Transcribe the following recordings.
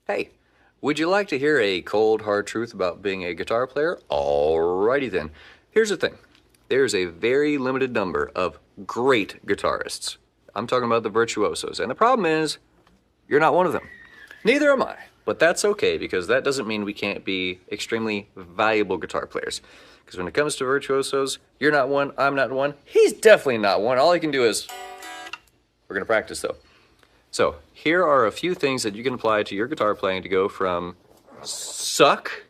Hey, would you like to hear a cold, hard truth about being a guitar player? Alrighty then. Here's the thing. There's a very limited number of great guitarists. I'm talking about the virtuosos. And the problem is, you're not one of them. Neither am I. But that's okay, because that doesn't mean we can't be extremely valuable guitar players. Because when it comes to virtuosos, you're not one, I'm not one, he's definitely not one. All he can do is... We're going to practice, though. So, here are a few things that you can apply to your guitar playing to go from suck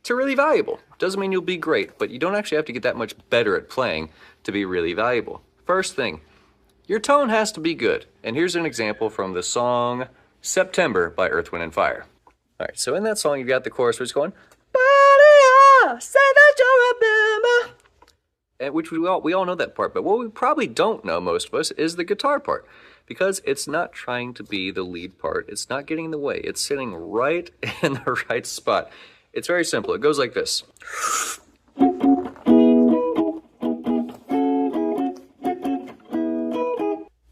to really valuable. Doesn't mean you'll be great, but you don't actually have to get that much better at playing to be really valuable. First thing, your tone has to be good. And here's an example from the song September by Earth, Wind & Fire. Alright, so in that song you've got the chorus where it's going, "Buddy, say that you're a bimmer." And which we all know that part, but what we probably don't know, most of us, is the guitar part. Because it's not trying to be the lead part, it's not getting in the way, it's sitting right in the right spot. It's very simple, it goes like this.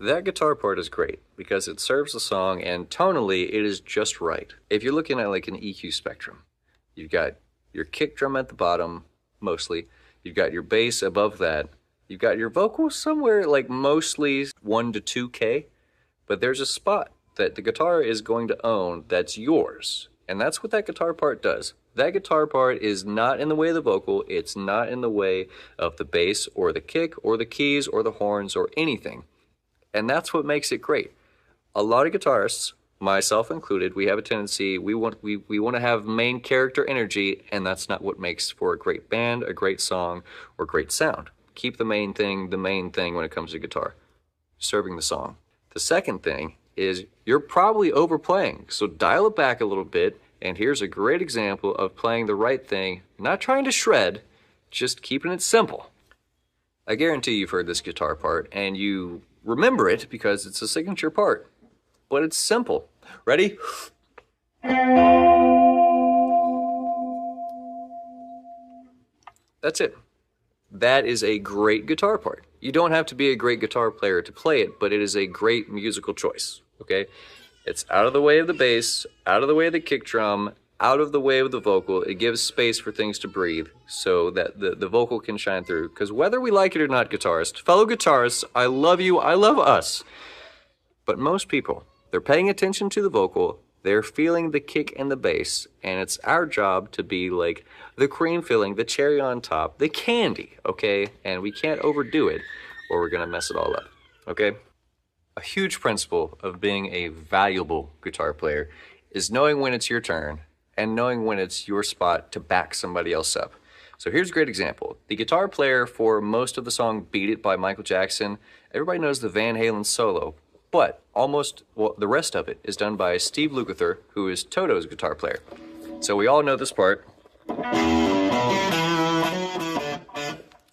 That guitar part is great because it serves the song and tonally it is just right. If you're looking at like an EQ spectrum, you've got your kick drum at the bottom, mostly. You've got your bass above that. You've got your vocals somewhere like mostly 1 to 2K, but there's a spot that the guitar is going to own that's yours. And that's what that guitar part does. That guitar part is not in the way of the vocal, it's not in the way of the bass or the kick or the keys or the horns or anything. And that's what makes it great. A lot of guitarists, myself included, we have a tendency, we want to have main character energy, and that's not what makes for a great band, a great song, or great sound. Keep the main thing when it comes to guitar, serving the song. The second thing is you're probably overplaying, so dial it back a little bit, and here's a great example of playing the right thing, not trying to shred, just keeping it simple. I guarantee you've heard this guitar part, and you remember it because it's a signature part, but it's simple. Ready? That's it. That is a great guitar part. You don't have to be a great guitar player to play it, but it is a great musical choice, okay? It's out of the way of the bass, out of the way of the kick drum, out of the way of the vocal. It gives space for things to breathe so that the vocal can shine through. Because whether we like it or not, fellow guitarists, I love you, I love us. But most people, they're paying attention to the vocal, they're feeling the kick and the bass, and it's our job to be like the cream filling, the cherry on top, the candy, okay? And we can't overdo it or we're gonna mess it all up, okay? A huge principle of being a valuable guitar player is knowing when it's your turn and knowing when it's your spot to back somebody else up. So here's a great example. The guitar player for most of the song Beat It by Michael Jackson, everybody knows the Van Halen solo, but the rest of it is done by Steve Lukather, who is Toto's guitar player. So we all know this part,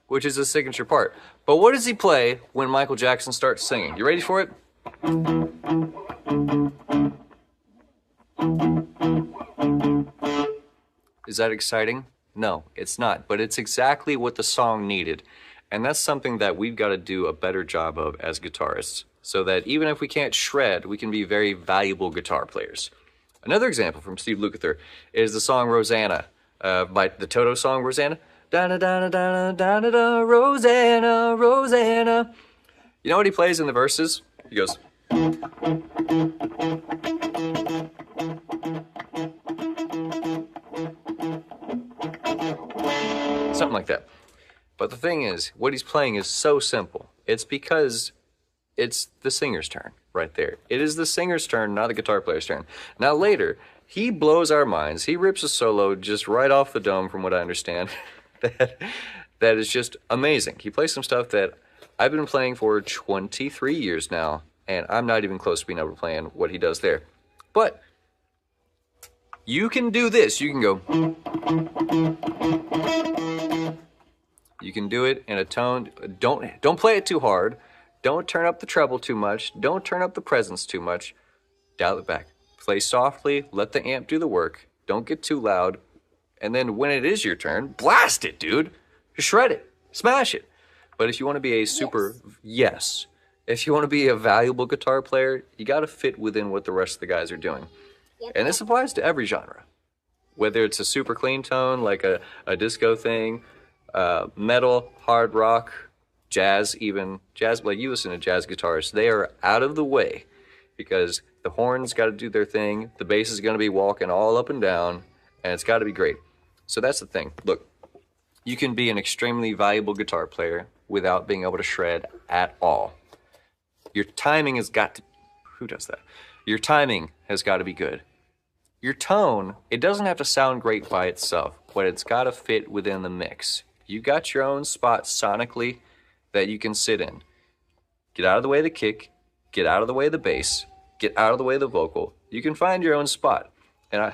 which is a signature part. But what does he play when Michael Jackson starts singing? You ready for it? Is that exciting? No, it's not, but it's exactly what the song needed. And that's something that we've got to do a better job of as guitarists, so that even if we can't shred, we can be very valuable guitar players. Another example from Steve Lukather is the song Rosanna, by the Toto song Rosanna. Da-da-da-da-da-da-da-da, Rosanna, Rosanna. You know what he plays in the verses? He goes... something like that. But the thing is, what he's playing is so simple. It's because it's the singer's turn right there. It is the singer's turn, not the guitar player's turn. Now later, he blows our minds. He rips a solo just right off the dome, from what I understand. that is just amazing. He plays some stuff that I've been playing for 23 years now, and I'm not even close to being able to play what he does there. But you can do this. You can go... You can do it in a tone. Don't play it too hard. Don't turn up the treble too much. Don't turn up the presence too much. Dial it back. Play softly. Let the amp do the work. Don't get too loud. And then when it is your turn, blast it, dude. Shred it. Smash it. But if you want to be a If you want to be a valuable guitar player, you got to fit within what the rest of the guys are doing. And this applies to every genre. Whether it's a super clean tone, like a disco thing, metal, hard rock, jazz even. Jazz, like you listen to jazz guitarists, they are out of the way because the horns got to do their thing, the bass is going to be walking all up and down, and it's got to be great. So that's the thing. Look, you can be an extremely valuable guitar player without being able to shred at all. Your timing has got to... Who does that? Your timing has got to be good. Your tone, it doesn't have to sound great by itself, but it's got to fit within the mix. You got your own spot sonically that you can sit in. Get out of the way of the kick, get out of the way of the bass, get out of the way of the vocal. You can find your own spot. And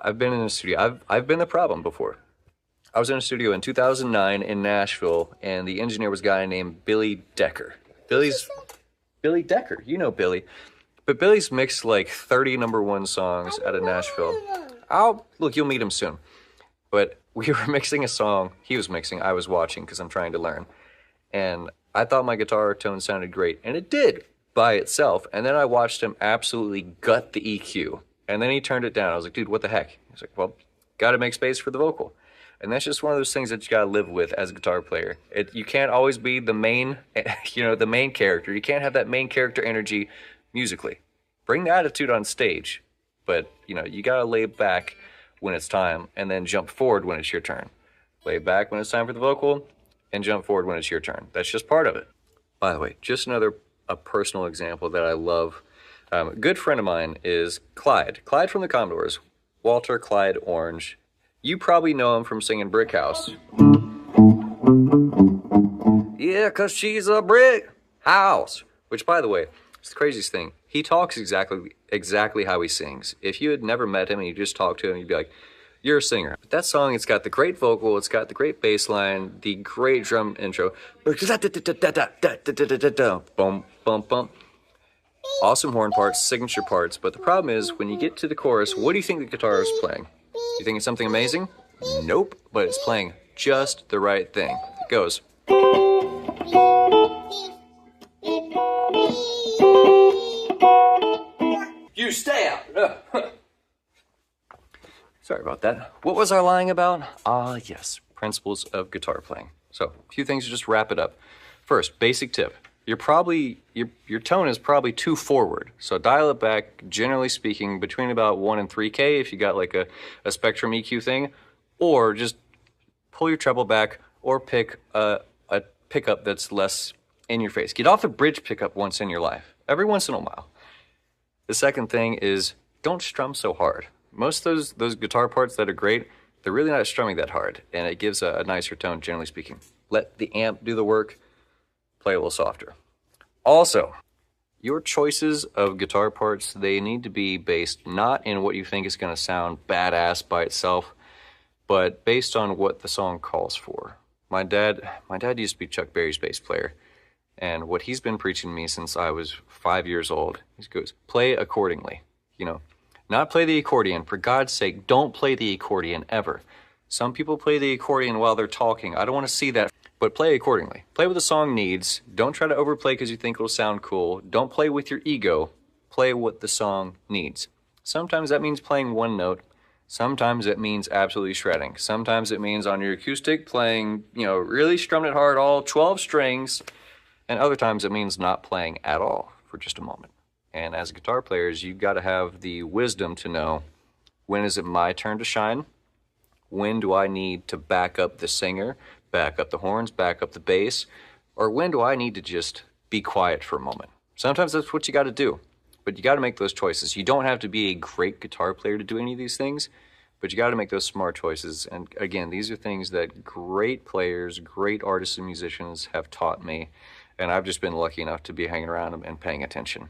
I've been in a studio. I've been the problem before. I was in a studio in 2009 in Nashville, and the engineer was a guy named Billy Decker. Billy Decker, you know Billy. But Billy's mixed like 30 #1 songs out of Nashville. Look, you'll meet him soon. But we were mixing a song. He was mixing, I was watching because I'm trying to learn. And I thought my guitar tone sounded great, and it did by itself. And then I watched him absolutely gut the EQ. And then he turned it down. I was like, dude, what the heck? He's like, well, got to make space for the vocal. And that's just one of those things that you got to live with as a guitar player. You can't always be the main, the main character. You can't have that main character energy musically. Bring the attitude on stage, but you got to lay back when it's time and then jump forward when it's your turn. Lay back when it's time for the vocal and jump forward when it's your turn. That's just part of it. By the way, just a personal example that I love. A good friend of mine is Clyde. Clyde from the Commodores. Walter Clyde Orange. You probably know him from singing Brick House. Yeah, 'cause she's a brick house. Which, by the way, it's the craziest thing. He talks exactly how he sings. If you had never met him and you just talked to him, you'd be like, you're a singer. But that song, it's got the great vocal, it's got the great bass line, the great drum intro. Boom, boom, boom. Awesome horn parts, signature parts. But the problem is, when you get to the chorus, what do you think the guitar is playing? You think it's something amazing? Nope, but it's playing just the right thing. It goes. You stay out. Sorry about that. What was I lying about? Yes, principles of guitar playing. So, a few things to just wrap it up. First, basic tip. Your tone is probably too forward. So dial it back, generally speaking, between about 1 and 3K if you got like a Spectrum EQ thing, or just pull your treble back or pick a pickup that's less in your face. Get off the bridge pickup once in your life, every once in a while. The second thing is don't strum so hard. Most of those guitar parts that are great, they're really not strumming that hard, and it gives a nicer tone, generally speaking. Let the amp do the work, play a little softer. Also, your choices of guitar parts, they need to be based not in what you think is going to sound badass by itself, but based on what the song calls for. My dad used to be Chuck Berry's bass player, and what he's been preaching to me since I was 5 years old, he goes, play accordingly. Not play the accordion. For God's sake, don't play the accordion ever. Some people play the accordion while they're talking. I don't want to see that. But play accordingly. Play what the song needs. Don't try to overplay because you think it'll sound cool. Don't play with your ego. Play what the song needs. Sometimes that means playing one note. Sometimes it means absolutely shredding. Sometimes it means on your acoustic playing, really strumming it hard, all 12 strings. And other times it means not playing at all for just a moment. And as guitar players, you've got to have the wisdom to know, when is it my turn to shine? When do I need to back up the singer, back up the horns, back up the bass? Or when do I need to just be quiet for a moment? Sometimes that's what you got to do, but you got to make those choices. You don't have to be a great guitar player to do any of these things, but you got to make those smart choices. And again, these are things that great players, great artists and musicians have taught me, and I've just been lucky enough to be hanging around them and paying attention.